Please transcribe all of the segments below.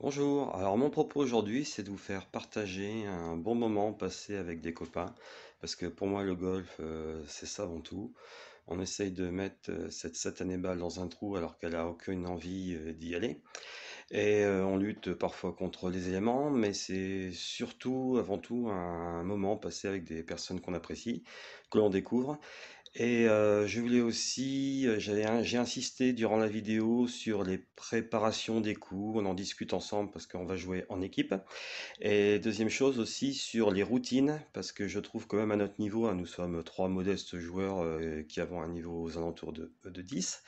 Bonjour, alors mon propos aujourd'hui c'est de vous faire partager un bon moment passé avec des copains parce que pour moi le golf c'est ça avant tout. On essaye de mettre cette satanée balle dans un trou alors qu'elle a aucune envie d'y aller et on lutte parfois contre les éléments mais c'est surtout avant tout un moment passé avec des personnes qu'on apprécie, que l'on découvre et je voulais aussi, j'ai insisté durant la vidéo sur les préparations des coups, on en discute ensemble parce qu'on va jouer en équipe. Et deuxième chose aussi sur les routines, parce que je trouve quand même à notre niveau, hein, nous sommes trois modestes joueurs qui avons un niveau aux alentours de 10.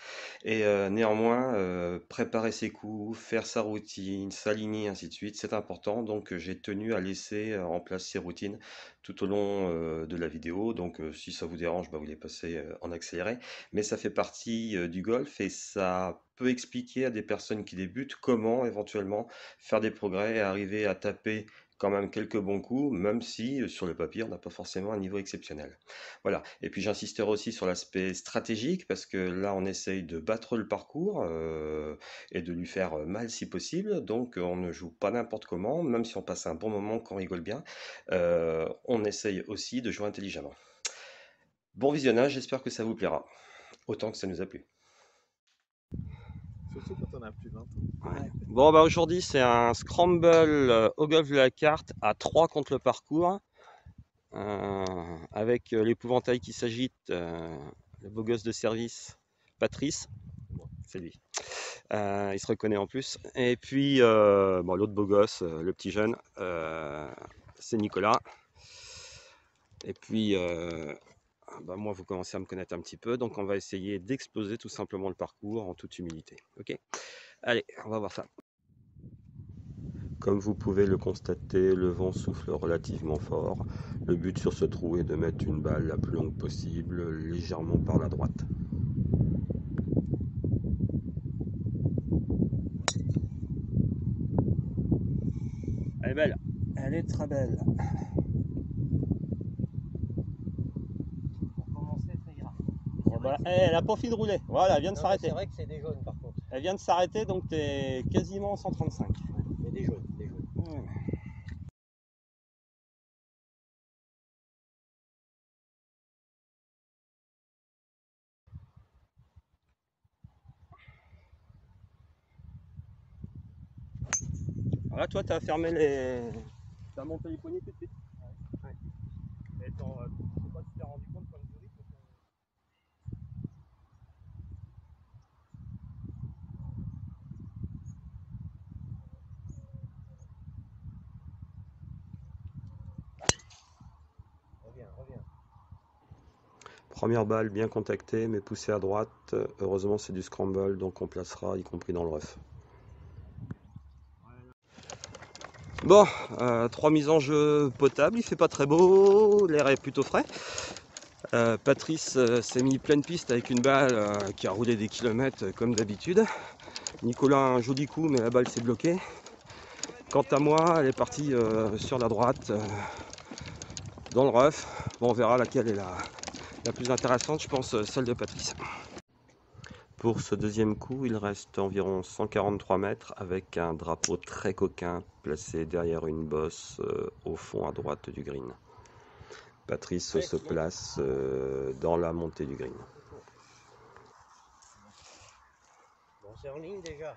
Et néanmoins, préparer ses coups, faire sa routine, s'aligner, ainsi de suite, c'est important. Donc j'ai tenu à laisser en place ces routines tout au long de la vidéo. Donc si ça vous dérange, bah, vous les passez en accéléré. Mais ça fait partie du golf et ça peut expliquer à des personnes qui débutent comment éventuellement faire des progrès et arriver à taper quand même quelques bons coups, même si sur le papier on n'a pas forcément un niveau exceptionnel. Voilà. Et puis j'insisterai aussi sur l'aspect stratégique parce que là on essaye de battre le parcours et de lui faire mal si possible. Donc on ne joue pas n'importe comment, même si on passe un bon moment, qu'on rigole bien. On essaye aussi de jouer intelligemment. Bon visionnage, j'espère que ça vous plaira, autant que ça nous a plu. Surtout quand on a plus de 20 ans. Ouais. Bon, bah aujourd'hui, c'est un scramble au golf de la carte à 3 contre le parcours, avec l'épouvantail qui s'agite, le beau gosse de service, Patrice. Bon, c'est lui. Il se reconnaît en plus. Et puis, bon, l'autre beau gosse, le petit jeune, c'est Nicolas. Et puis, bah, moi, vous commencez à me connaître un petit peu, donc on va essayer d'exploser tout simplement le parcours en toute humilité. Ok? Allez, on va voir ça. Comme vous pouvez le constater, le vent souffle relativement fort. Le but sur ce trou est de mettre une balle la plus longue possible, légèrement par la droite. Elle est belle, elle est très belle. Pour commencer, ça ira. Bon, bah, elle a pas fini de rouler, voilà, elle vient de s'arrêter. C'est vrai que c'est des jaunes par contre. Elle vient de s'arrêter, donc tu es quasiment en 135. Mais des jaunes, des jaunes. Ouais. Voilà, toi, tu as fermé les. Tu as monté les poignées tout de suite. Ouais. Et je sais pas si tu t'es rendu compte comme du rythme. Reviens, reviens. Première balle bien contactée, mais poussée à droite. Heureusement, c'est du scramble, donc on placera, y compris dans le rough. Bon, 3 mises en jeu potables, il fait pas très beau, l'air est plutôt frais. Patrice s'est mis pleine piste avec une balle qui a roulé des kilomètres comme d'habitude. Nicolas a un joli coup, mais la balle s'est bloquée. Quant à moi, elle est partie sur la droite, dans le rough. Bon, on verra laquelle est la plus intéressante, je pense celle de Patrice. Pour ce deuxième coup, il reste environ 143 mètres avec un drapeau très coquin placé derrière une bosse au fond à droite du green. Patrice se place dans la montée du green. Bon, c'est en ligne déjà.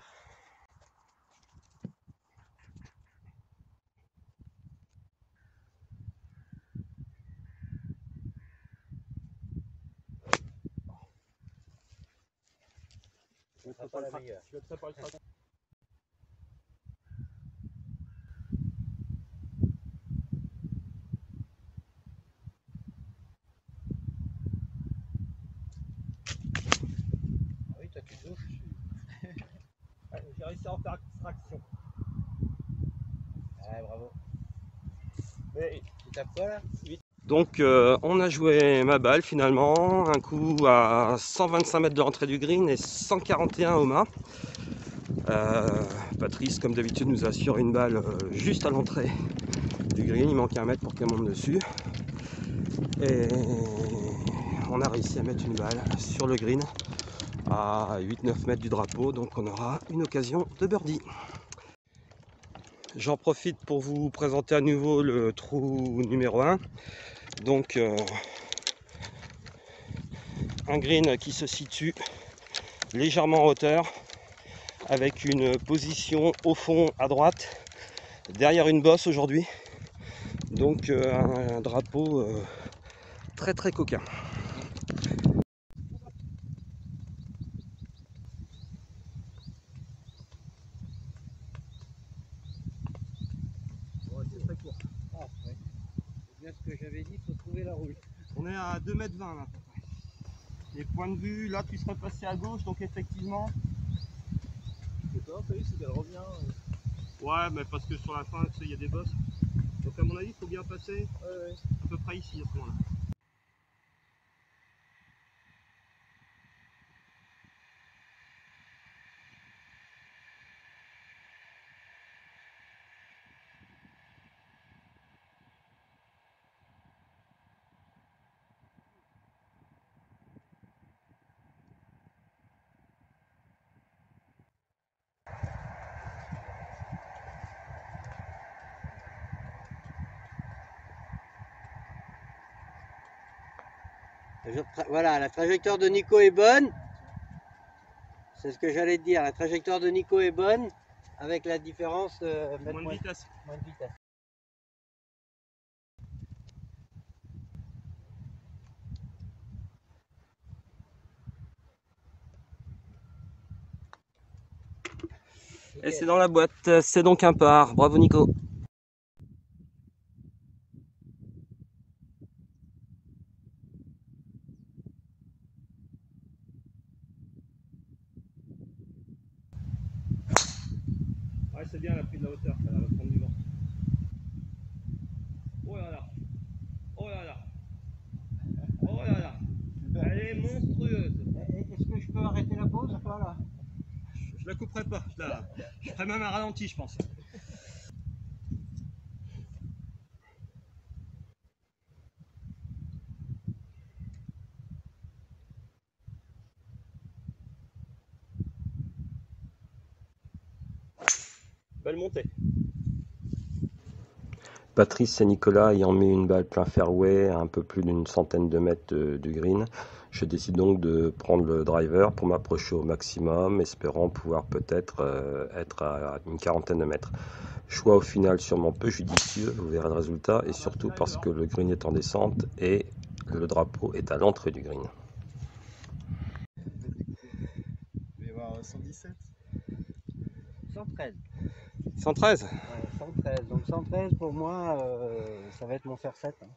Ce sera pas la meilleure. Ah oui, toi tu touches. J'ai réussi à en faire extraction. Ah, bravo. Mais Tu tapes quoi là? donc on a joué ma balle finalement, un coup à 125 mètres de l'entrée du green et 141 au mât. Patrice comme d'habitude nous assure une balle juste à l'entrée du green, il manquait un mètre pour qu'elle monte dessus. Et on a réussi à mettre une balle sur le green à 8-9 mètres du drapeau, donc on aura une occasion de birdie. J'en profite pour vous présenter à nouveau le trou numéro 1. Donc un green qui se situe légèrement en hauteur avec une position au fond à droite derrière une bosse aujourd'hui. Donc un drapeau très très coquin. C'est très court. Ah, ouais. C'est bien ce que j'avais dit, il faut trouver la rouille. On est à 2,20 m là. Les points de vue, là tu serais passé à gauche, donc effectivement. C'est toi, t'as vu, c'est qu'elle revient. Ouais, mais parce que sur la fin, tu sais, il y a des bosses. Donc à mon avis, il faut bien passer à peu près ici à ce moment-là. Voilà, la trajectoire de Nico est bonne. C'est ce que j'allais te dire. La trajectoire de Nico est bonne, avec la différence de mettre Moins de vitesse. moins de vitesse. Et c'est dans la boîte, c'est donc un par. Bravo Nico. Ouais, c'est bien, elle a pris de la hauteur, ça va prendre du vent. Oh là là. Oh là là. Oh là là. Elle est monstrueuse. Est-ce que je peux arrêter la pause ou pas là? Je la couperai pas, je ferai même un ralenti, je pense. Belle montée. Patrice et Nicolas ayant mis une balle plein fairway à un peu plus d'une centaine de mètres du green, je décide donc de prendre le driver pour m'approcher au maximum, espérant pouvoir peut-être être à une quarantaine de mètres. Choix au final sûrement peu judicieux, vous verrez le résultat, et surtout parce que le green est en descente et le drapeau est à l'entrée du green. Il va y avoir 117. 113. 113. Ouais, 113. Donc 113 pour moi, ça va être mon faire 7. Hein.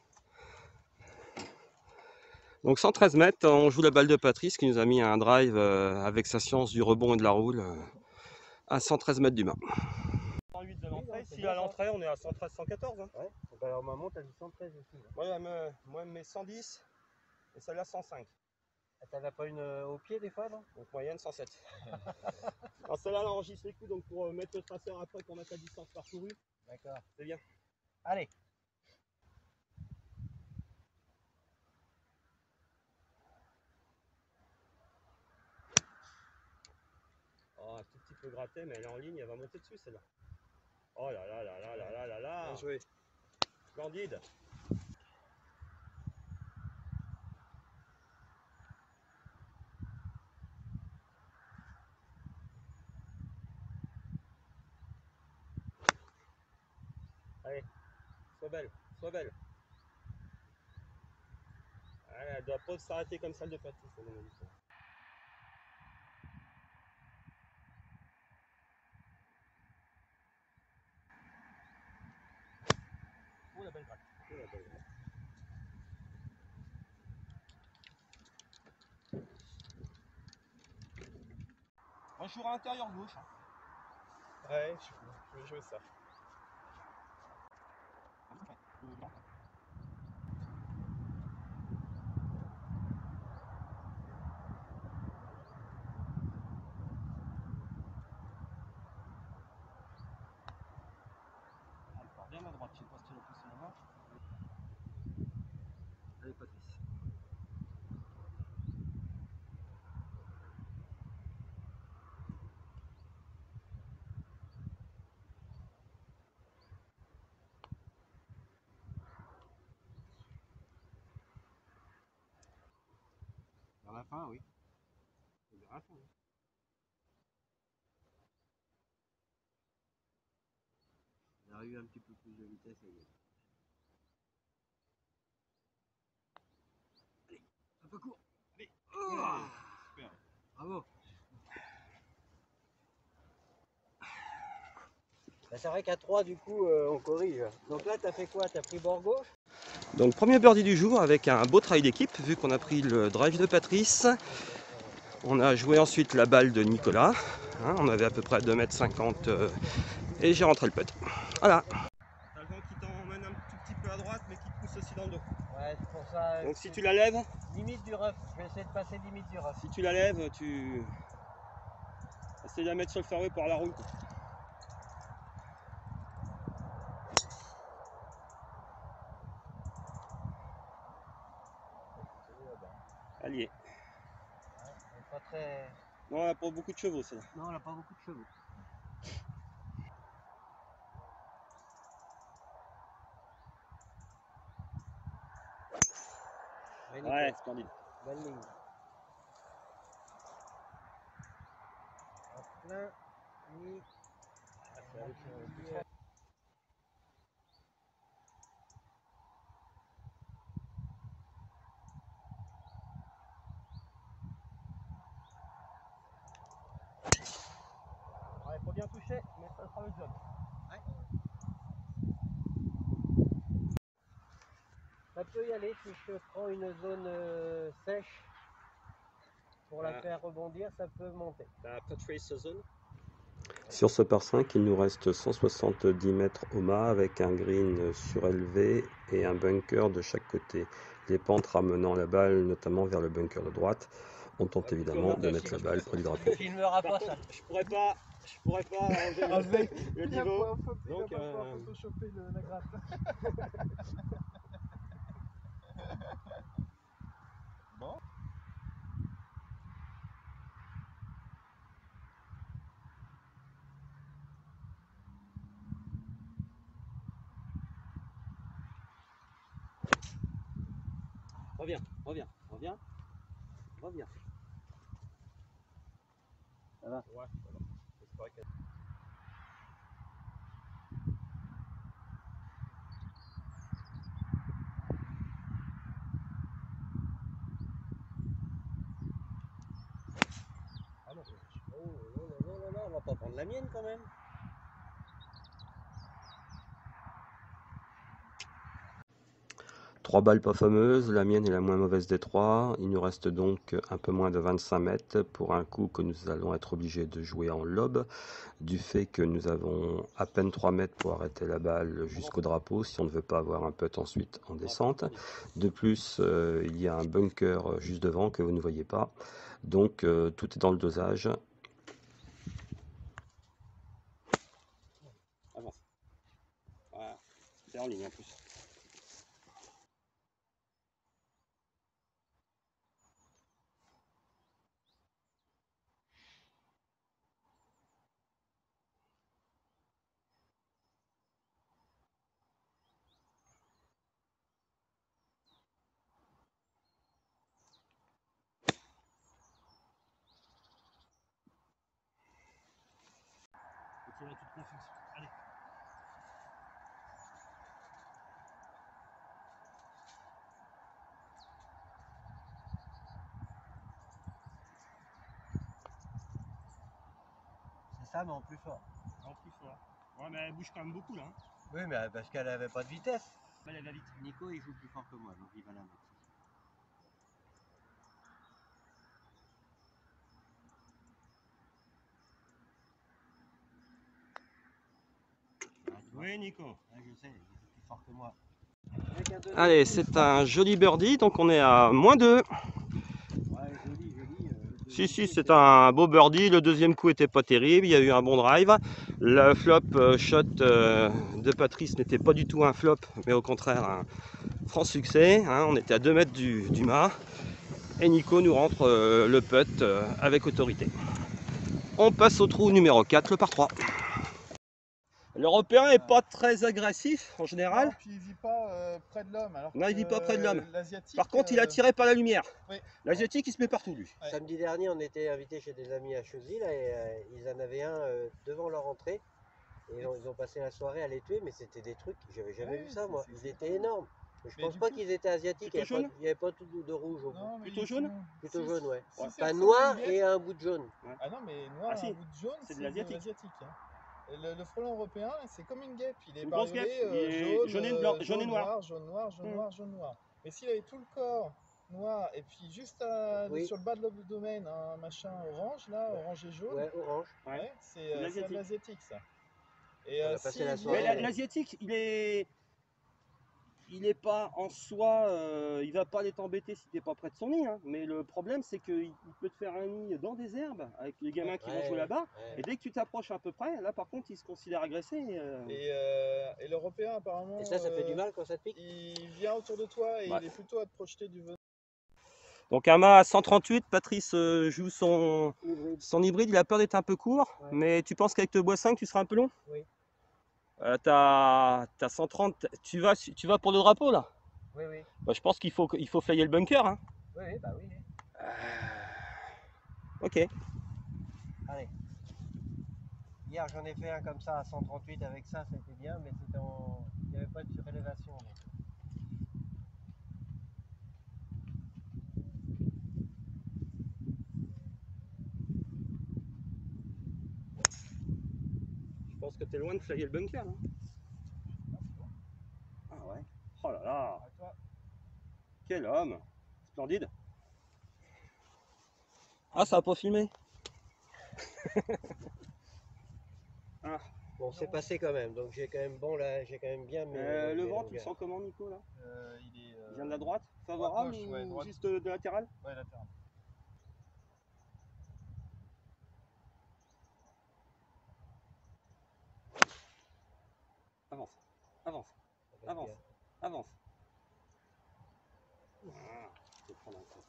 Donc 113 mètres, on joue la balle de Patrice qui nous a mis un drive avec sa science du rebond et de la roule à 113 mètres du mât. 108 de l'entrée, si à l'entrée on est à 113, 114. Hein. Ouais. Donc alors maman, t'as dit 113 aussi. Hein. Ouais, moi elle me met 110 et celle-là 105. T'en as pas une au pied des fois, non? Donc moyenne 107. Alors celle-là elle enregistre les coups donc pour mettre le traceur après pour mettre la distance parcourue. D'accord. C'est bien. Allez. Oh, un tout petit peu gratté mais elle est en ligne, elle va monter dessus celle-là. Oh là là là là là là là là. Bien joué. Splendide. Allez, sois belle, sois belle. Elle doit pas s'arrêter comme celle de Patrice, à mon avis. Oh la belle gratte. Oh la belle gratte. Moi je jouerai à intérieur gauche. Hein. Ouais, je vais jouer ça. Elle part bien à droite, je sais pas si tu l'as poussé là-bas. Allez Patrice. fin, oui. On verra à la fin, hein. Il a eu un petit peu plus de vitesse. Allez, un peu court. Allez. Oh, Super. bravo. Bah, c'est vrai qu'à 3, du coup, on corrige. Donc là, tu as fait quoi? Tu as pris bord gauche? Donc premier birdie du jour avec un beau travail d'équipe, vu qu'on a pris le drive de Patrice. On a joué ensuite la balle de Nicolas. Hein, on avait à peu près 2,50 m et j'ai rentré le putt. Voilà. T'as le vent qui t'emmène un tout petit peu à droite mais qui te pousse aussi dans le dos. Ouais, c'est pour ça. Donc si tu la lèves, Limite du rough. Je vais essayer de passer limite du rough. si tu la lèves, tu essaies de la mettre sur le fairway pour la roule. Allié. Ouais, pas très... Non, elle a pas beaucoup de chevaux, celle-là. Non, elle n'a pas beaucoup de chevaux. Ouais, splendide. Belle ligne. En plein, mi. Ouais, faut bien toucher, mais ça fera le job. Ouais. Ça peut y aller si je prends une zone sèche pour la faire rebondir, ça peut monter. La Patrice zone. Sur ce par 5, il nous reste 170 mètres au mât avec un green surélevé et un bunker de chaque côté. Les pentes ramenant la balle notamment vers le bunker de droite. On tente évidemment de mettre la balle près du drapeau. Tu filmeras pas ça. Je pourrais pas enlever le niveau. Donc, il n'a pas photoshopé la gratte. Bon. Reviens. Ça va? Ouais, c'est vrai que... Ah non. Oh, non, on va pas prendre la mienne quand même. Trois balles pas fameuses, la mienne est la moins mauvaise des trois. Il nous reste donc un peu moins de 25 mètres pour un coup que nous allons être obligés de jouer en lob, du fait que nous avons à peine 3 mètres pour arrêter la balle jusqu'au drapeau si on ne veut pas avoir un putt ensuite en descente. De plus, il y a un bunker juste devant que vous ne voyez pas, donc tout est dans le dosage. Avance. Voilà, c'est en ligne en plus. Allez. C'est ça, mais en plus fort. En plus fort. Ouais, mais elle bouge quand même beaucoup là. Hein. Oui, mais parce qu'elle avait pas de vitesse. Elle va vite. Nico, il joue plus fort que moi, donc il va la mettre. Oui, Nico. Ouais, je sais, il joue plus fort que moi. Allez, c'est un joli birdie, donc on est à moins 2. Ouais, joli. Si, c'est un beau birdie. Le deuxième coup était pas terrible, il y a eu un bon drive. Le flop shot de Patrice n'était pas du tout un flop, mais au contraire un franc succès. Hein. On était à 2 mètres du mât. Et Nico nous rentre le putt avec autorité. On passe au trou numéro 4, le par 3. L'Européen est pas très agressif en général. Non, puis il vit pas près de l'homme. Non, il vit pas près de l'homme. L'asiatique. Par contre, il est attiré par la lumière. Oui. L'asiatique, il se met partout, lui. Ouais. Samedi dernier, on était invité chez des amis à Cheville et ils en avaient un devant leur entrée. Et ils ont passé la soirée à les tuer, mais c'était des trucs, j'avais jamais Ouais, vu ça moi. c'est Ils étaient énormes. Mais je Mais pense du pas coup- qu'ils étaient asiatiques, Plutôt jaune il n'y avait pas tout de rouge au bout. Non, mais Plutôt ils jaune sont- Plutôt si- jaune, ouais. si ça Pas ressemble noir à une guêpe- et un bout de jaune. Ah non, mais noir, Ah si, un bout de jaune, c'est de de l'asiatique. l'asiatique. Hein. Et le frelon européen, c'est comme une guêpe. Il est Une grosse bariolé, guêpe, il est jaune, jaune et blanc, jaune et noir. jaune noir, jaune Hmm. noir, jaune noir. Mais s'il avait tout le corps noir et puis juste Oui. sur le bas de l'abdomen un machin orange, là, orange et jaune, Ouais, orange. ouais, c'est de l'asiatique. de l'asiatique ça. Et On a passé la Mais soirée. vient- l'asiatique, il est pas en soi, il va pas aller t'embêter si t'es pas près de son nid. Hein. Mais le problème, c'est qu'il peut te faire un nid dans des herbes avec les gamins qui vont jouer là-bas. Ouais. Et dès que tu t'approches à peu près, là par contre, il se considère agressé. Et l'européen apparemment. Et ça fait du mal quand ça te pique. Il vient autour de toi et Ouais. il est plutôt à te projeter du venin. Donc un mât à 138, Patrice joue son Hybride. il a peur d'être un peu court, Ouais. mais tu penses qu'avec le bois 5, tu seras un peu long? Oui. T'as 130, tu vas pour le drapeau là? Oui, oui. Bah, je pense qu'il faut flyer le bunker. Hein. Oui, bah oui. Ok. Allez. Hier, j'en ai fait un comme ça à 138 avec ça, c'était bien, mais c'était il n'y avait pas de surélévation. Donc. Je pense que tu es loin de flyer le bunker. Là. Ah ouais. Oh là là. À toi. Quel homme. Splendide. Ah, ça a pas filmé. Ah. Bon, c'est passé quand même, donc j'ai quand même bon là, j'ai quand même bien mes. Le mes vent, tu le longueurs. sens comment, Nico là? Il est. Il vient de la droite, favorable gauche, ouais, ou droite. juste de latéral? Ouais, latéral. Avance, avance, Ça va être avance, bien. avance. Ah, je vais prendre un coup.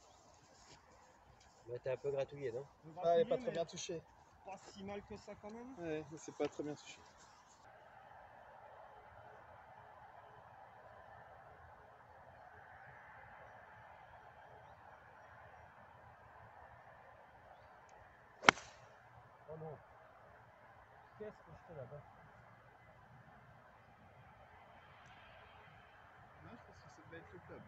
Ouais, t'es un peu gratouillé, non? Ah, il est pas très bien touché. Pas si mal que ça quand même. Ouais, c'est pas très bien touché. Oh non. Qu'est-ce que je fais là-bas? Non, je pense que ça devait être le club.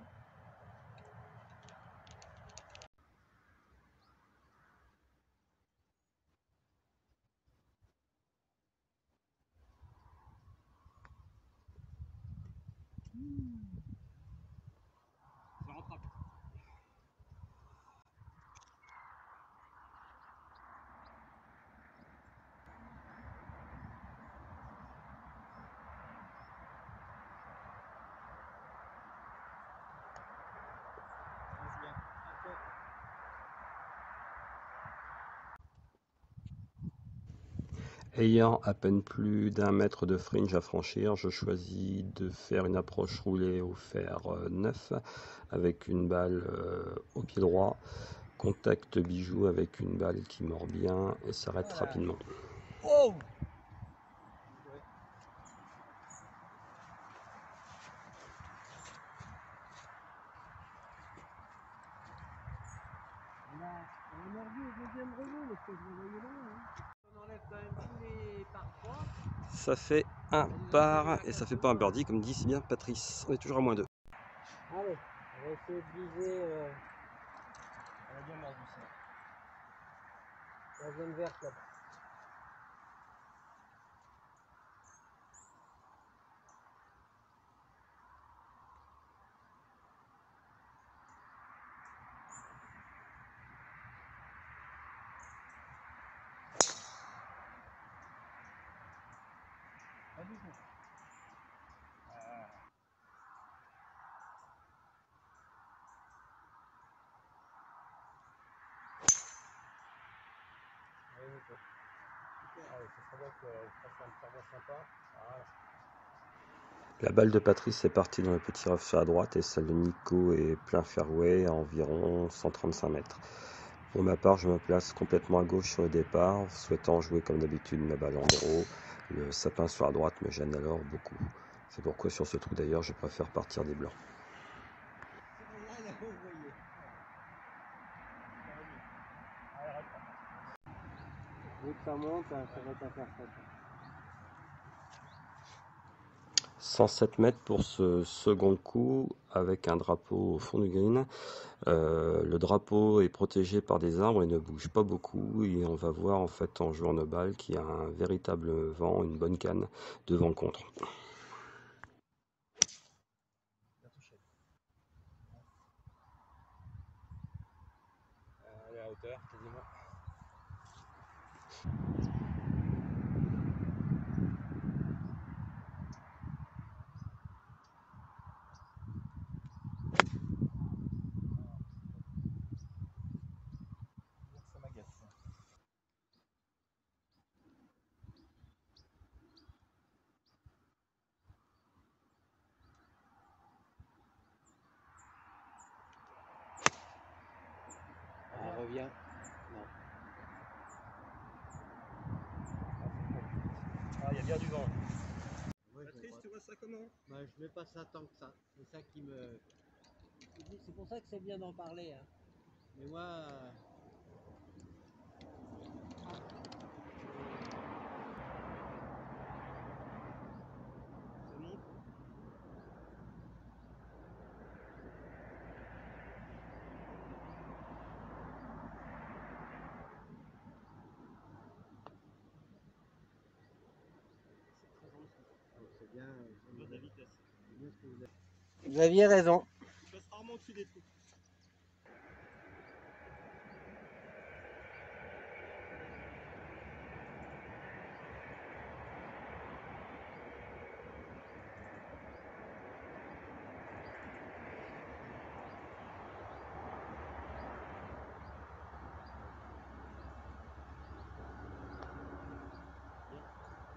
Ça rattrape. C'est bien. À toi. Ayant à peine plus d'un mètre de fringe à franchir, je choisis de faire une approche roulée au fer neuf avec une balle au pied droit. Contact bijou avec une balle qui mord bien et s'arrête Voilà. rapidement. Oh! On a mordu au deuxième relais, mais que je le voyais là. On enlève quand même tous les par 3. Ça fait un par et ça fait pas un birdie comme dit si bien Patrice. On est toujours à -2. Allez, on va essayer de viser On a bien mordu ça. la zone verte là-bas. Pas du tout. Ouais, Nico. Allez, c'est très bien qu'on fasse un format sympa. Voilà. La balle de Patrice est partie dans le petit rough à droite et celle de Nico est plein fairway à environ 135 mètres. Pour ma part, je me place complètement à gauche sur le départ, souhaitant jouer comme d'habitude ma balle en draw. Le sapin sur la droite me gêne alors beaucoup. C'est pourquoi sur ce trou d'ailleurs, je préfère partir des blancs. Vu que ça monte, ça va être un faire ça. 107 mètres pour ce second coup avec un drapeau au fond du green. Le drapeau est protégé par des arbres et ne bouge pas beaucoup, et on va voir en fait en jouant nos balles qu'il y a un véritable vent, une bonne canne de vent contre. Elle est à hauteur quasiment. Ça m'agace. Elle revient. Non. Ah, il y a bien du vent. Moi, je Patrice, vois tu vois ça comment? bah, je mets pas ça tant que ça. C'est ça qui me. C'est pour ça que c'est bien d'en parler. Hein. Mais moi. Ça monte. C'est bien. On doit de la vitesse. C'est bien ce que vous avez. Vous aviez raison. Je passe rarement au-dessus des trous.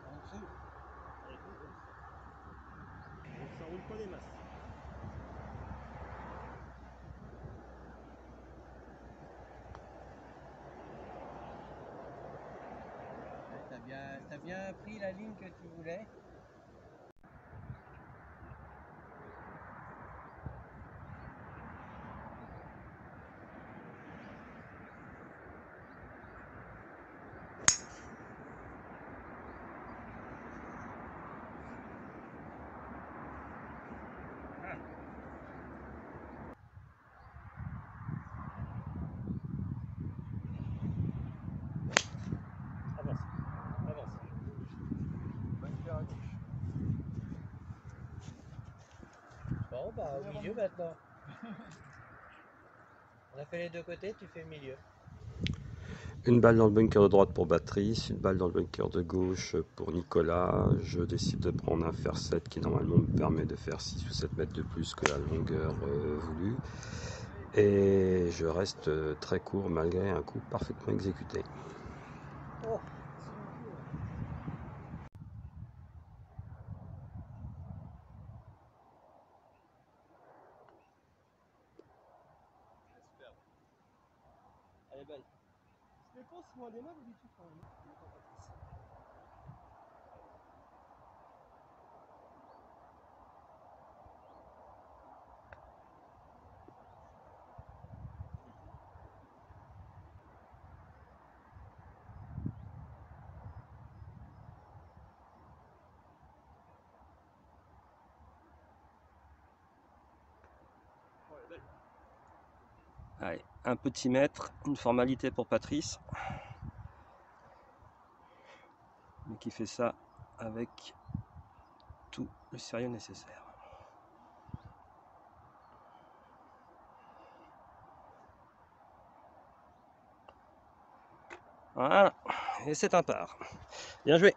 En dessous. Donc ça roule pas des masses. T'as bien pris la ligne que tu voulais. Avance. Avance. Bonne pierre à gauche. Bon, bah au milieu maintenant. On a fait les deux côtés, tu fais le milieu. Une balle dans le bunker de droite pour Patrice, une balle dans le bunker de gauche pour Nicolas. Je décide de prendre un fer 7 qui normalement me permet de faire 6 ou 7 mètres de plus que la longueur voulue. Et je reste très court malgré un coup parfaitement exécuté. Oh. Elle est belle. Je les pense loin des mains ou du tout quand même. Oh, elle est belle. Allez, un petit mètre, une formalité pour Patrice. Mais qui fait ça avec tout le sérieux nécessaire. Voilà, et c'est un par. Bien joué.